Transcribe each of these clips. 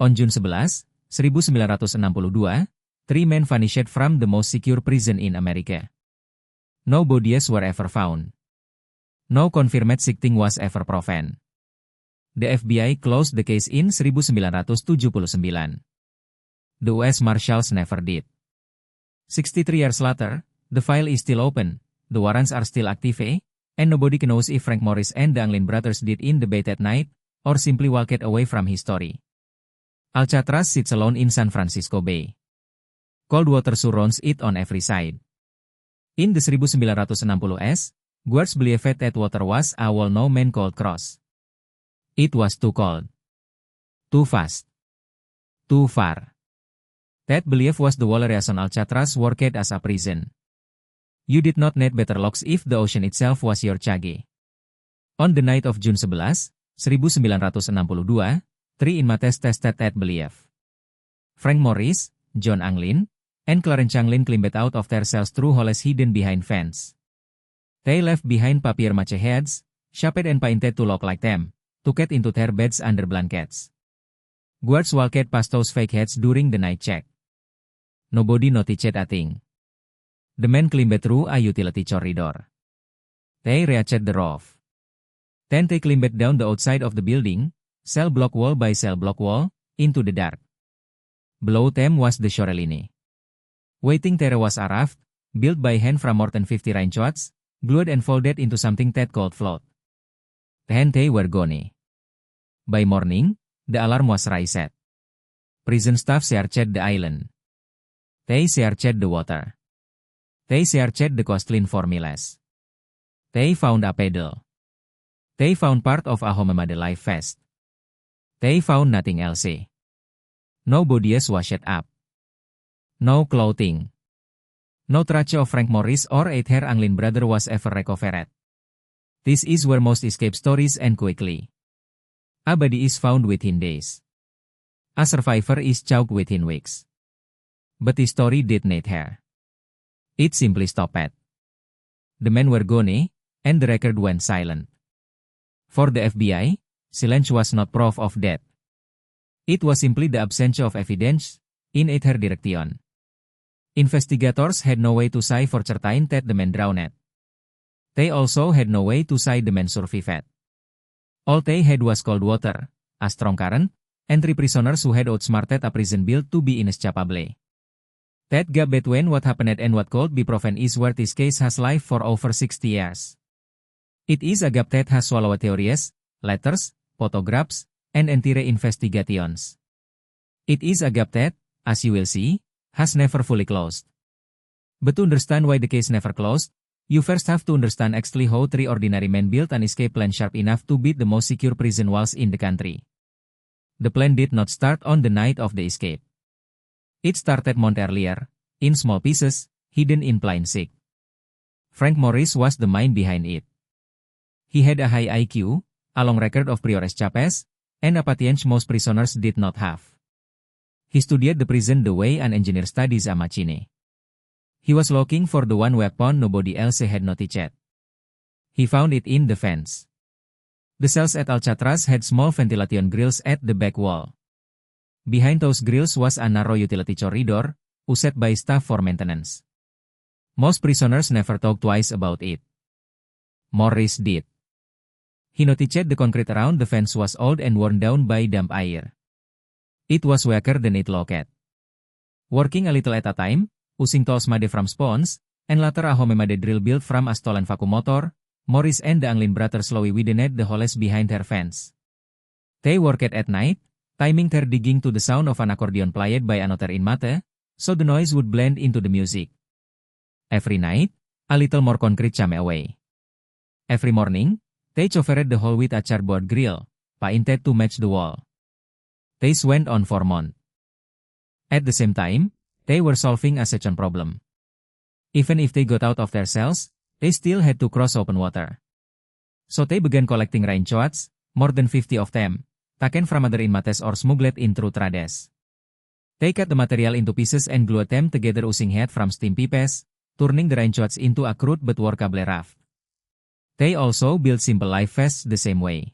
On June 11, 1962, three men vanished from the most secure prison in America. No bodies were ever found. No confirmed sighting was ever proven. The FBI closed the case in 1979. The US Marshals never did. 63 years later, the file is still open, the warrants are still active, and nobody knows if Frank Morris and the Anglin brothers did in the bed at night, or simply walked away from his story. Alcatraz sits alone in San Francisco Bay. Cold water surrounds it on every side. In the 1960s, guards believed that water was a wall no man could cross. It was too cold, too fast, too far. That belief was the whole reason Alcatraz worked as a prison. You did not need better locks if the ocean itself was your cage. On the night of June 11, 1962, three inmates tested that belief. Frank Morris, John Anglin, and Clarence Anglin climbed out of their cells through holes hidden behind fence. They left behind papier-mâché heads, shaped and painted to look like them, tucked into their beds under blankets. Guards walked past those fake heads during the night check. Nobody noticed a thing. The men climbed through a utility corridor. They reached the roof. Then they climbed down the outside of the building, cell block wall by cell block wall, into the dark. Below them was the shoreline. Waiting there was a raft, built by hand from more than 50 raincoats, glued and folded into something that could float. Then they were gone. By morning, the alarm was raised. Prison staff searched the island. They searched the water. They searched the coastline for miles. They found a paddle. They found part of a homemade life vest. They found nothing else. No bodies washed up. No clothing. No trace of Frank Morris or either Anglin brother was ever recovered. This is where most escape stories end quickly. A body is found within days. A survivor is choked within weeks. But the story did not end. It simply stopped. The men were gone, and the record went silent. For the FBI, silence was not proof of death. It was simply the absence of evidence in either direction. Investigators had no way to say for certain that the men drowned. They also had no way to say the men survived. All they had was cold water, a strong current, and three prisoners who had outsmarted a prison built to be inescapable. That gap between what happened and what could be proven is where this case has lived for over 60 years. It is a gap that has swallowed theories, letters, photographs, and entire investigations. It is a gap that, as you will see, has never fully closed. But to understand why the case never closed, you first have to understand exactly how three ordinary men built an escape plan sharp enough to beat the most secure prison walls in the country. The plan did not start on the night of the escape. It started months earlier, in small pieces, hidden in plain sight. Frank Morris was the mind behind it. He had a high IQ, a long record of prior escapes, and a patience most prisoners did not have. He studied the prison the way an engineer studies a machine. He was looking for the one weapon nobody else had noticed. He found it in the fence. The cells at Alcatraz had small ventilation grills at the back wall. Behind those grills was a narrow utility corridor, used by staff for maintenance. Most prisoners never talked twice about it. Morris did. He noticed the concrete around the fence was old and worn down by damp air. It was weaker than it looked. Working a little at a time, using tools made from spawns, and later a homemade drill built from a stolen vacuum motor, Morris and the Anglin brothers slowly widened the holes behind their fence. They worked at night, timing their digging to the sound of an accordion played by another inmate, so the noise would blend into the music. Every night, a little more concrete came away. Every morning, they covered the hole with a cardboard grill, painted to match the wall. This went on for months. At the same time, they were solving a second problem. Even if they got out of their cells, they still had to cross open water. So they began collecting raincoats, more than 50 of them, taken from other inmates or smuggled in through trades. They cut the material into pieces and glued them together using heat from steam pipes, turning the raincoats into a crude but workable raft. They also built simple life vests the same way.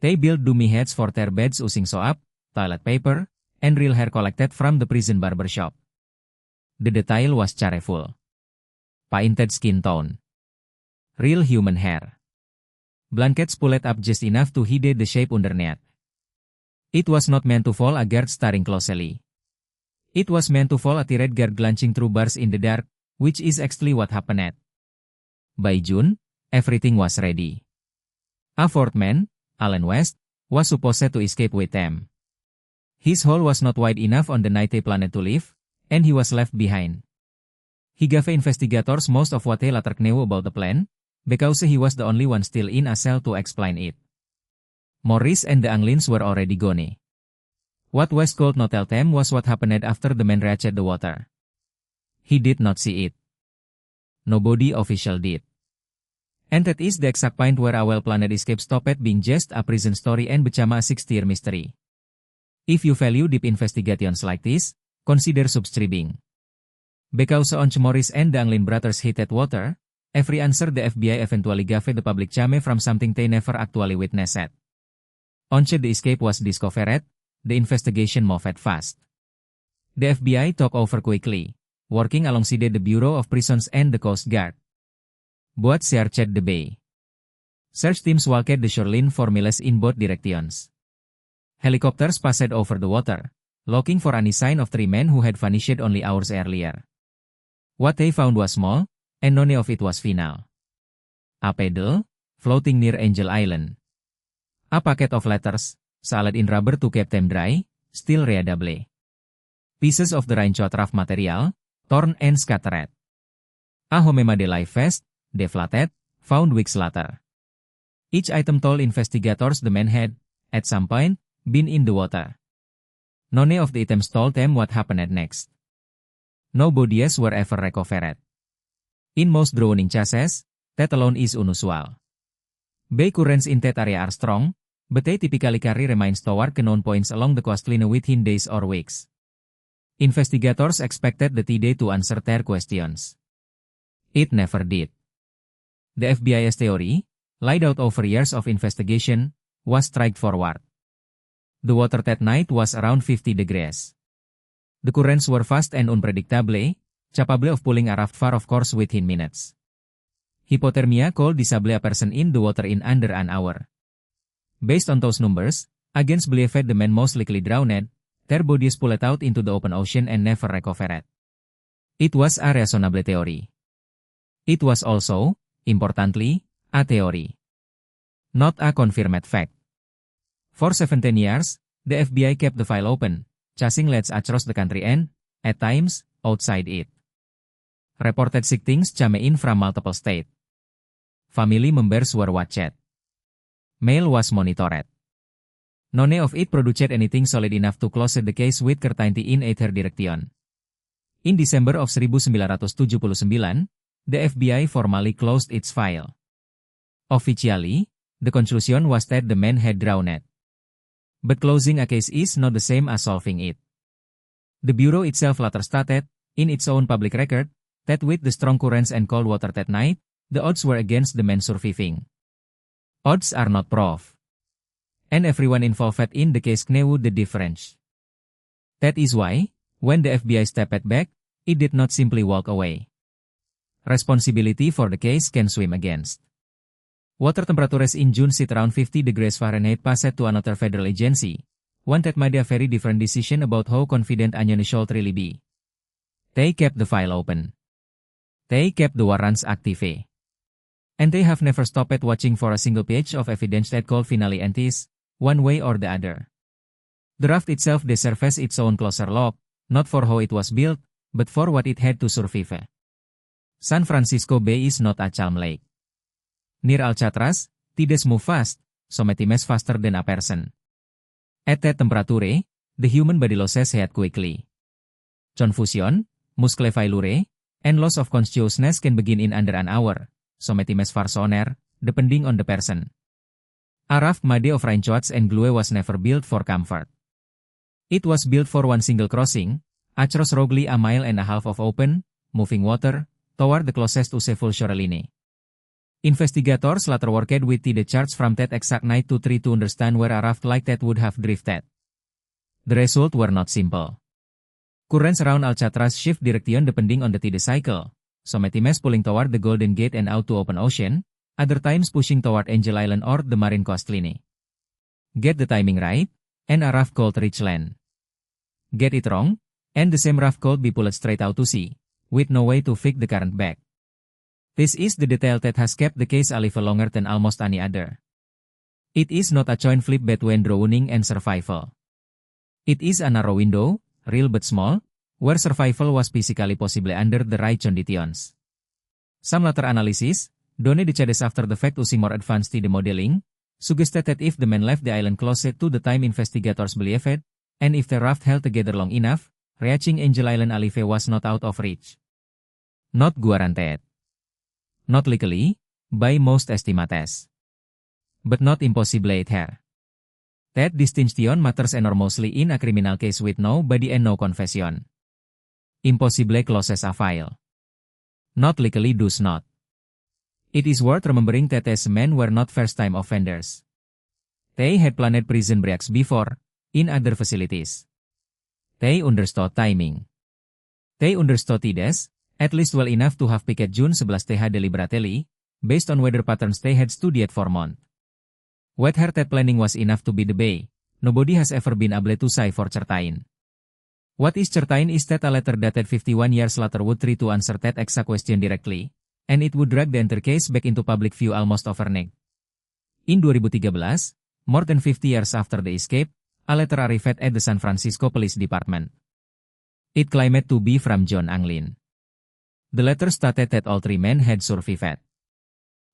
They built dummy heads for their beds using soap, toilet paper, and real hair collected from the prison barber shop. The detail was careful. Painted skin tone. Real human hair. Blankets pulled up just enough to hide the shape underneath. It was not meant to fall a guard staring closely. It was meant to fall a tirade guard glancing through bars in the dark, which is actually what happened. By June, everything was ready. A fourth man, Alan West, was supposed to escape with them. His hole was not wide enough on the night they planned to leave, and he was left behind. He gave investigators most of what they later knew about the plan, because he was the only one still in a cell to explain it. Morris and the Anglins were already gone. What West could not tell them was what happened after the man reached the water. He did not see it. Nobody official did. And that is the exact point where a well-planned escape stopped being just a prison story and became a 6-tier mystery. If you value deep investigations like this, consider subscribing. Because once Morris and the Anglin brothers hit that water, every answer the FBI eventually gave the public came from something they never actually witnessed. Once the escape was discovered, the investigation moved fast. The FBI took over quickly, working alongside the Bureau of Prisons and the Coast Guard. Both searched the bay. Search teams walked the shoreline for miles in both directions. Helicopters passed over the water, looking for any sign of 3 men who had vanished only hours earlier. What they found was small, and none of it was final. A paddle, floating near Angel Island. A packet of letters, sealed in rubber to keep them dry, still readable. Pieces of the raincoat raft material, torn and scattered. A homemade life vest, deflated, found weeks later. Each item told investigators the men had, at some point, been in the water. None of the items told them what happened next. No bodies were ever recovered. In most drowning cases, that alone is unusual. Bay currents in that area are strong, but they typically carry remains toward known points along the coastline within days or weeks. Investigators expected the tide to answer their questions. It never did. The FBI's theory, laid out over years of investigation, was straightforward. The water that night was around 50 degrees. The currents were fast and unpredictable, capable of pulling a raft far off course within minutes. Hypothermia could disable a person in the water in under an hour. Based on those numbers, agents believed the men most likely drowned, their bodies pulled out into the open ocean and never recovered. It was a reasonable theory. It was also, importantly, a theory. Not a confirmed fact. For 17 years, the FBI kept the file open, chasing leads across the country and, at times, outside it. Reported sightings came in from multiple states. Family members were watched. Mail was monitored. None of it produced anything solid enough to close the case with certainty in either direction. In December of 1979, the FBI formally closed its file. Officially, the conclusion was that the men had drowned. But closing a case is not the same as solving it. The Bureau itself later stated, in its own public record, that with the strong currents and cold water that night, the odds were against the men surviving. Odds are not proof. And everyone involved in the case knew the difference. That is why, when the FBI stepped back, it did not simply walk away. Responsibility for the case can swim against. Water temperatures in June sit around 50 degrees Fahrenheit passed to another federal agency, one that made a very different decision about how confident Onion should really be. They kept the file open. They kept the warrants active. And they have never stopped watching for a single page of evidence that could finally end this, one way or the other. The raft itself deserves its own closer look, not for how it was built, but for what it had to survive. San Francisco Bay is not a calm lake. Near Alcatraz, tides move fast, so sometimes faster than a person. At that temperature, the human body loses heat quickly. Confusion, muscle failure, and loss of consciousness can begin in under an hour, so sometimes far sooner, depending on the person. A raft made of raincoats and glue was never built for comfort. It was built for one single crossing, across roughly a mile and a half of open, moving water, toward the closest useful shoreline. Investigators later worked with the charts from that exact night to try to understand where a raft like that would have drifted. The result were not simple. Currents around Alcatraz shift direction depending on the tide cycle. Sometimes pulling toward the Golden Gate and out to open ocean, other times pushing toward Angel Island or the marine coastline. Get the timing right, and a raft could reach land. Get it wrong, and the same raft could be pulled straight out to sea, with no way to fix the current back. This is the detail that has kept the case alive longer than almost any other. It is not a coin flip between drowning and survival. It is a narrow window, real but small, where survival was physically possible under the right conditions. Some later analysis, done the Chades after the fact using more advanced the modeling, suggested that if the men left the island closer to the time investigators believed, and if the raft held together long enough, reaching Angel Island alive was not out of reach. Not guaranteed. Not legally, by most estimates. But not impossible either. That distinction matters enormously in a criminal case with no body and no confession. Impossible closes a file. Not legally does not. It is worth remembering that these men were not first-time offenders. They had planned prison breaks before, in other facilities. They understood timing. They understood tides, at least well enough to have picked June 11 TH deliberately, based on weather patterns they had studied for months. Whether that planning was enough to be the bay, nobody has ever been able to say for certain. What is certain is that a letter dated 51 years later would try to answer that exact question directly, and it would drag the entire case back into public view almost overnight. In 2013, more than 50 years after the escape, a letter arrived at the San Francisco Police Department. It claimed to be from John Anglin. The letter stated that all three men had survived.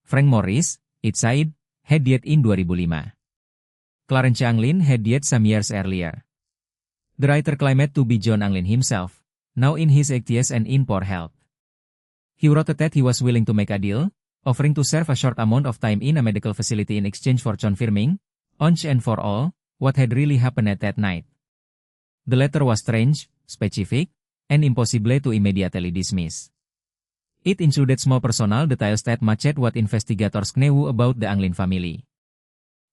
Frank Morris, it said, had died in 2005. Clarence Anglin had died some years earlier. The writer claimed to be John Anglin himself, now in his 80s and in poor health. He wrote that he was willing to make a deal, offering to serve a short amount of time in a medical facility in exchange for confirming, once and for all, what had really happened at that night. The letter was strange, specific, and impossible to immediately dismiss. It included small personal details that matched what investigators knew about the Anglin family.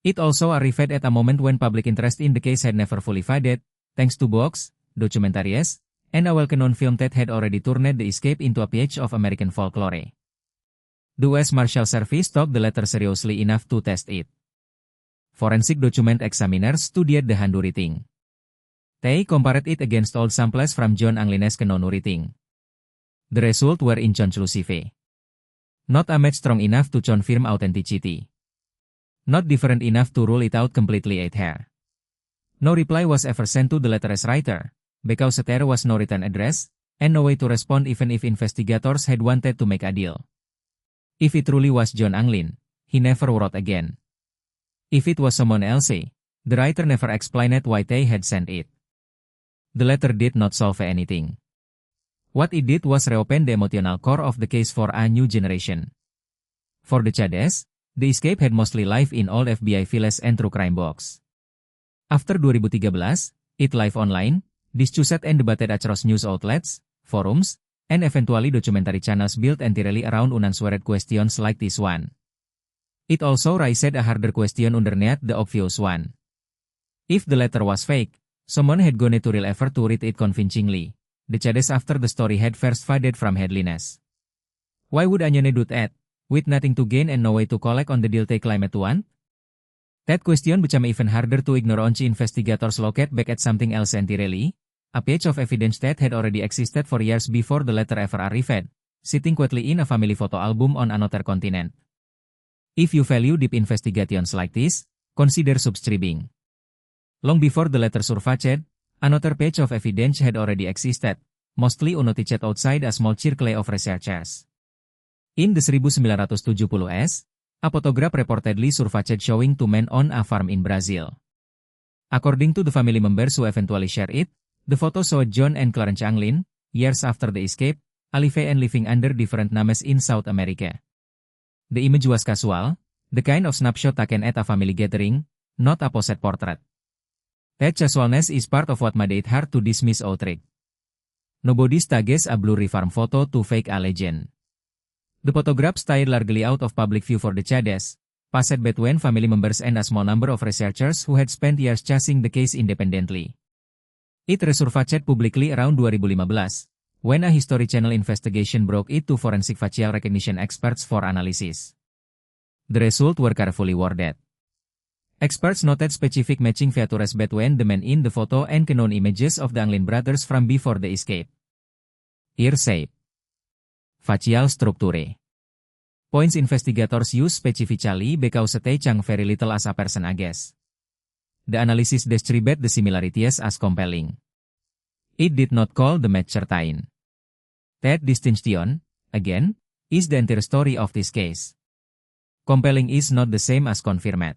It also arrived at a moment when public interest in the case had never fully faded, thanks to books, documentaries, and a well-known film that had already turned the escape into a page of American folklore. The U.S. Marshal Service took the letter seriously enough to test it. Forensic document examiners studied the handwriting. They compared it against old samples from John Anglin's known writing. The results were inconclusive. Not a match strong enough to confirm authenticity. Not different enough to rule it out completely either. No reply was ever sent to the letter's writer, because there was no written address, and no way to respond even if investigators had wanted to make a deal. If it truly was John Anglin, he never wrote again. If it was someone else, the writer never explained why they had sent it. The letter did not solve anything. What it did was reopen the emotional core of the case for a new generation. For the Chades, the escape had mostly lived in old FBI files and true crime books. After 2013, it lived online, discussed and debated across news outlets, forums, and eventually documentary channels built entirely around unanswered questions like this one. It also raised a harder question underneath the obvious one. If the letter was fake, someone had gone to real effort to read it convincingly. The Chades after the story had first faded from headliness. Why would anyone do that, with nothing to gain and no way to collect on the deal they claimed to want? That question became even harder to ignore once investigators looked back at something else entirely, a page of evidence that had already existed for years before the letter ever arrived, sitting quietly in a family photo album on another continent. If you value deep investigations like this, consider subscribing. Long before the letter surfaced, another page of evidence had already existed, mostly unnoticed outside a small circle of researchers. In the 1970s, a photograph reportedly surfaced showing two men on a farm in Brazil. According to the family members who eventually shared it, the photo showed John and Clarence Anglin, years after the escape, alive and living under different names in South America. The image was casual, the kind of snapshot taken at a family gathering, not a posed portrait. That casualness is part of what made it hard to dismiss outright. Nobody staged a blurry farm photo to fake a legend. The photograph stayed largely out of public view for the Chades, passed between family members and a small number of researchers who had spent years chasing the case independently. It resurfaced publicly around 2015, when a History Channel investigation broke it to forensic facial recognition experts for analysis. The results were carefully worded. Experts noted specific matching features between the men in the photo and known images of the Anglin brothers from before the escape. Ear shape. Facial structure. Points investigators use specifically because they change very little as a person guess. The analysis described the similarities as compelling. It did not call the match certain. That distinction, again, is the entire story of this case. Compelling is not the same as confirmed.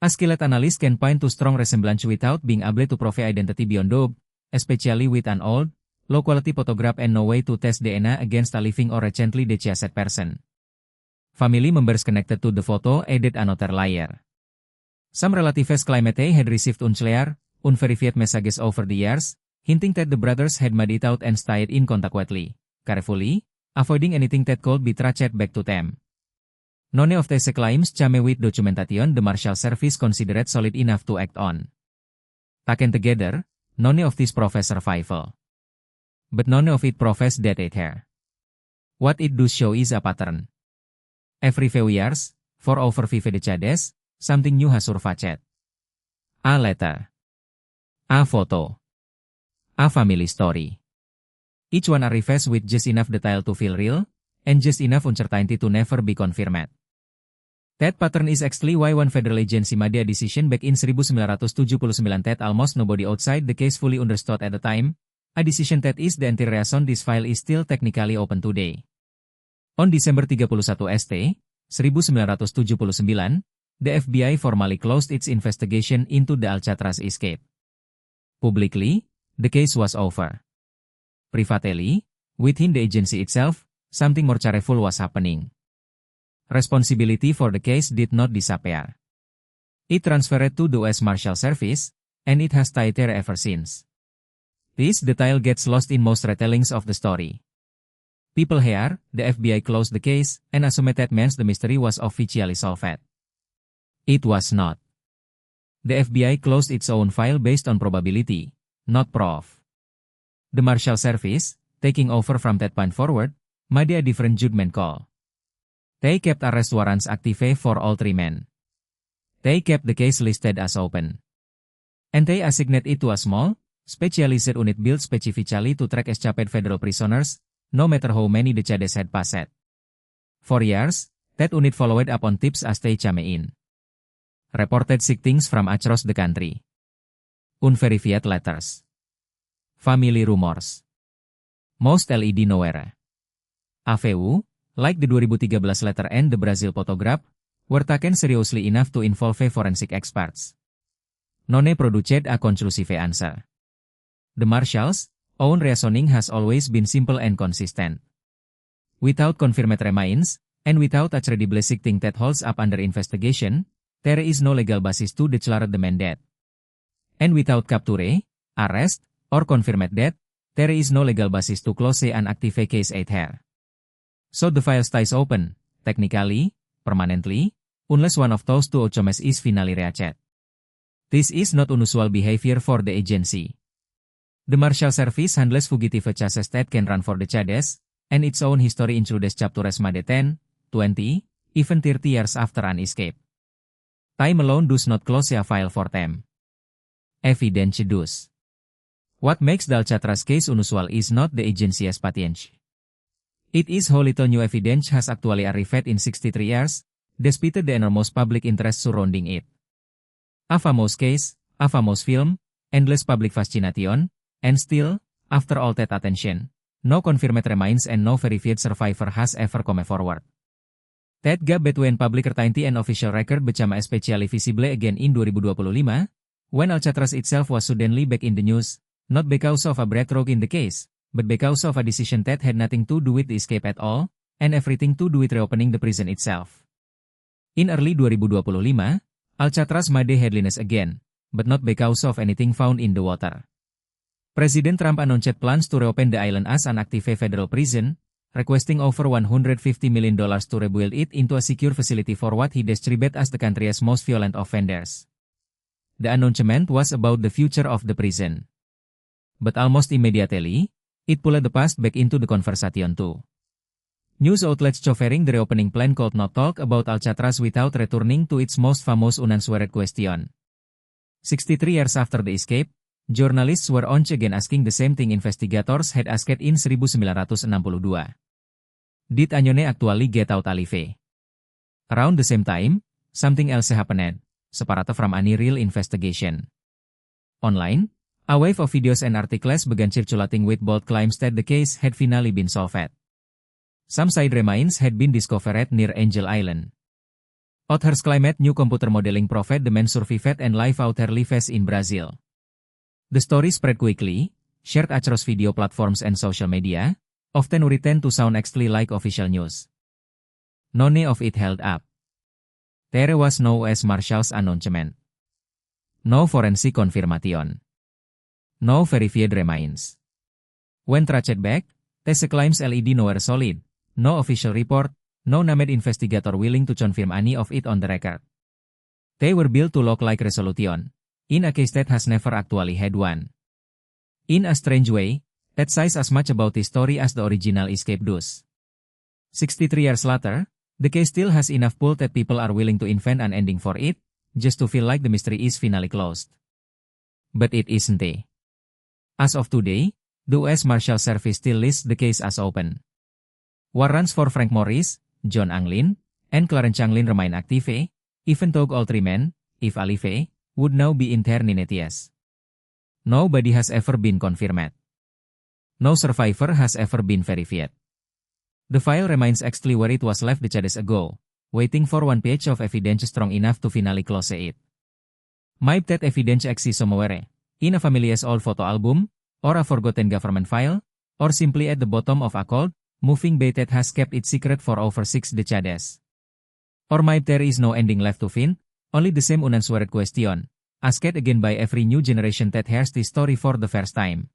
A skilled analyst can point to strong resemblance without being able to prove identity beyond doubt, especially with an old, low-quality photograph and no way to test DNA against a living or recently deceased person. Family members connected to the photo added another layer. Some relatives claimed they had received unclear, unverified messages over the years, hinting that the brothers had made it out and stayed in contact weekly, carefully, avoiding anything that could be traced back to them. None of these claims chame with documentation the Marshal Service considered solid enough to act on. Taken together, none of this proves survival. But none of it proves that it here. What it does show is a pattern. Every few years, for over 5 decades, something new has surfaced. A letter. A photo. A family story. Each one arrives with just enough detail to feel real, and just enough uncertainty to never be confirmed. That pattern is actually why one federal agency made a decision back in 1979 that almost nobody outside the case fully understood at the time, a decision that is the entire reason this file is still technically open today. On December 31 St. 1979, the FBI formally closed its investigation into the Alcatraz escape. Publicly, the case was over. Privately, within the agency itself, something more careful was happening. Responsibility for the case did not disappear. It transferred to the U.S. Marshal Service, and it has stayed there ever since. This detail gets lost in most retellings of the story. People hear, the FBI closed the case, and assumed that means the mystery was officially solved. It was not. The FBI closed its own file based on probability, not proof. The Marshal Service, taking over from that point forward, made a different judgment call. They kept arrest warrants active for all 3 men. They kept the case listed as open. And they assigned it to a small, specialized unit built specifically to track escaped federal prisoners, no matter how many decades had passed. For years, that unit followed up on tips as they came in. Reported sightings from across the country. Unverified letters. Family rumors. Most LED nowhere. AVU, like the 2013 letter and the Brazil photograph, were taken seriously enough to involve forensic experts. None produced a conclusive answer. The Marshals' own reasoning has always been simple and consistent. Without confirmed remains, and without a credible sighting that holds up under investigation, there is no legal basis to declare the man dead. And without capture, arrest, or confirmed death, there is no legal basis to close an active case at here. So the file stays open, technically, permanently, unless one of those 2 outcomes is finally reached. This is not unusual behavior for the agency. The Marshal Service handles fugitive cases that can run for decades, and its own history includes chapters made 10, 20, even 30 years after an escape. Time alone does not close a file for them. Evidence does. What makes the Alcatraz case unusual is not the agency's patient. It is how little new evidence has actually arrived in 63 years, despite the enormous public interest surrounding it. A famous case, a famous film, endless public fascination, and still, after all that attention, no confirmed remains and no verified survivor has ever come forward. That gap between public certainty and official record became especially visible again in 2025, when Alcatraz itself was suddenly back in the news, not because of a breakthrough in the case, but because of a decision that had nothing to do with the escape at all, and everything to do with reopening the prison itself. In early 2025, Alcatraz made headlines again, but not because of anything found in the water. President Trump announced plans to reopen the island as an active federal prison, requesting over $150 million to rebuild it into a secure facility for what he described as the country's most violent offenders. The announcement was about the future of the prison. But almost immediately, it pulled the past back into the conversation too. News outlets covering the reopening plan could not talk about Alcatraz without returning to its most famous unanswered question. 63 years after the escape, journalists were once again asking the same thing investigators had asked in 1962. Did Anyone actually get out alive? Around the same time, something else happened, separate from any real investigation. Online, a wave of videos and articles began circulating with bold claims that the case had finally been solved. Some side remains had been discovered near Angel Island. Authors claimed new computer modeling proved the men survived and live out their lives in Brazil. The story spread quickly, shared across video platforms and social media, often written to sound exactly like official news. None of it held up. There was no U.S. Marshals announcement. No forensic confirmation. No verified remains. When traced back, Tese claims LED nowhere solid, no official report, no named investigator willing to confirm any of it on the record. They were built to look like resolution, in a case that has never actually had one. In a strange way, that says as much about the story as the original escape does. 63 years later, the case still has enough pull that people are willing to invent an ending for it, just to feel like the mystery is finally closed. But it isn't. As of today, the U.S. Marshal Service still lists the case as open. Warrants for Frank Morris, John Anglin, and Clarence Anglin remain active, even though all three men, if alive, would now be interned. Nobody has ever been confirmed. No survivor has ever been verified. The file remains exactly where it was left decades ago, waiting for one page of evidence strong enough to finally close it. Might that evidence exist somewhere, in a family's old photo album, or a forgotten government file, or simply at the bottom of a cold, moving bay that has kept its secret for over 6 decades. Or might there is no ending left to find, only the same unanswered question, asked again by every new generation that hears the story for the first time.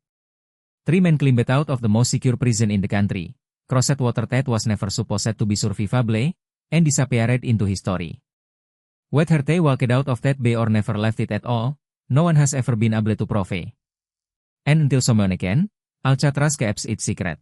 3 men climbed out of the most secure prison in the country, crossed water that was never supposed to be survivable, and disappeared into history. Whether they walked out of that bay or never left it at all, no one has ever been able to prove. And until someone can, Alcatraz keeps its secret.